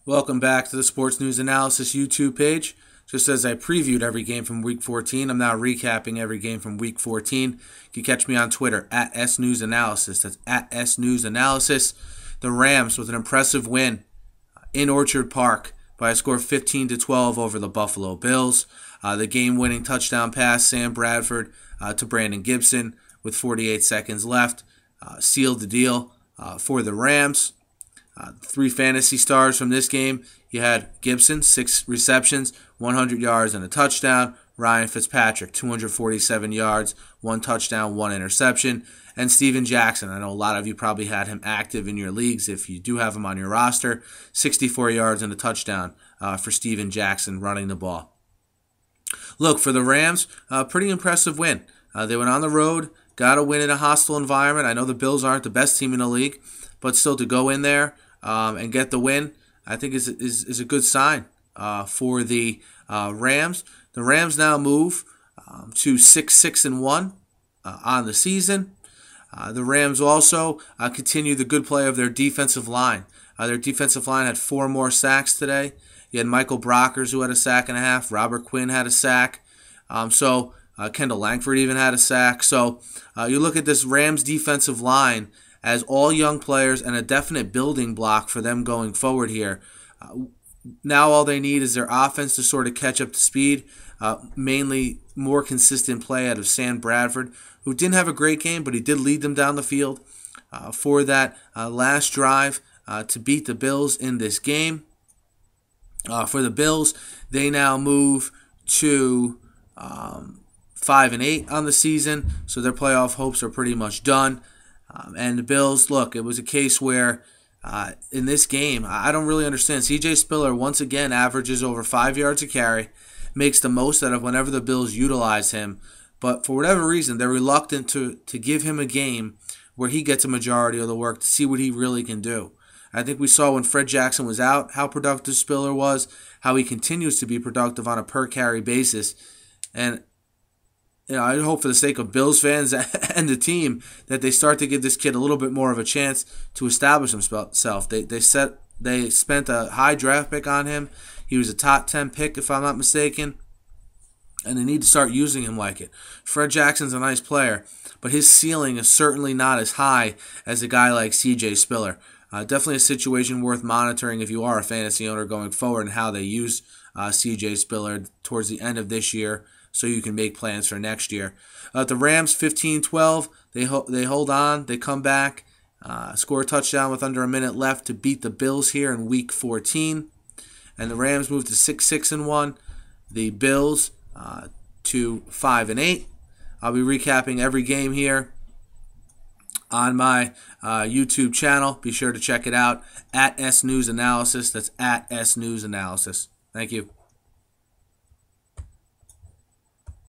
Welcome back to the Sports News Analysis YouTube page. Just as I previewed every game from Week 14, I'm now recapping every game from Week 14. You can catch me on Twitter at SNewsAnalysis. That's at SNewsAnalysis. The Rams with an impressive win in Orchard Park by a score of 15-12 over the Buffalo Bills. The game-winning touchdown pass, Sam Bradford to Brandon Gibson with 48 seconds left, sealed the deal for the Rams. Three fantasy stars from this game. You had Gibson, 6 receptions, 100 yards and a touchdown. Ryan Fitzpatrick, 247 yards, 1 touchdown, 1 interception. And Steven Jackson, I know a lot of you probably had him active in your leagues if you do have him on your roster. 64 yards and a touchdown for Steven Jackson running the ball. Look, for the Rams, pretty impressive win. They went on the road, got a win in a hostile environment. I know the Bills aren't the best team in the league, but still to go in there and get the win, I think is a good sign for the Rams. The Rams now move to 6-6-1 on the season. The Rams also continue the good play of their defensive line. Their defensive line had 4 more sacks today. You had Michael Brockers, who had a sack and a half. Robert Quinn had a sack. Kendall Langford even had a sack. So you look at this Rams defensive line as all young players and a definite building block for them going forward here. Now all they need is their offense to sort of catch up to speed. Mainly more consistent play out of Sam Bradford, who didn't have a great game, but he did lead them down the field for that last drive to beat the Bills in this game. For the Bills, they now move to 5-8 on the season, so their playoff hopes are pretty much done. And the Bills, look, it was a case where in this game, I don't really understand. C.J. Spiller once again averages over 5 yards a carry, makes the most out of whenever the Bills utilize him. But for whatever reason, they're reluctant to give him a game where he gets a majority of the work to see what he really can do. I think we saw when Fred Jackson was out how productive Spiller was, how he continues to be productive on a per-carry basis. And I hope for the sake of Bills fans and the team that they start to give this kid a little bit more of a chance to establish himself. They spent a high draft pick on him. He was a top 10 pick, if I'm not mistaken. And they need to start using him like it. Fred Jackson's a nice player, but his ceiling is certainly not as high as a guy like C.J. Spiller. Definitely a situation worth monitoring if you are a fantasy owner going forward and how they use C.J. Spiller towards the end of this year so you can make plans for next year. The Rams, 15-12, they hold on, they come back, score a touchdown with under a minute left to beat the Bills here in Week 14. And the Rams move to 6-6-1. The Bills to 5-8. I'll be recapping every game here on my YouTube channel. Be sure to check it out at SNewsAnalysis. That's at SNewsAnalysis. Thank you.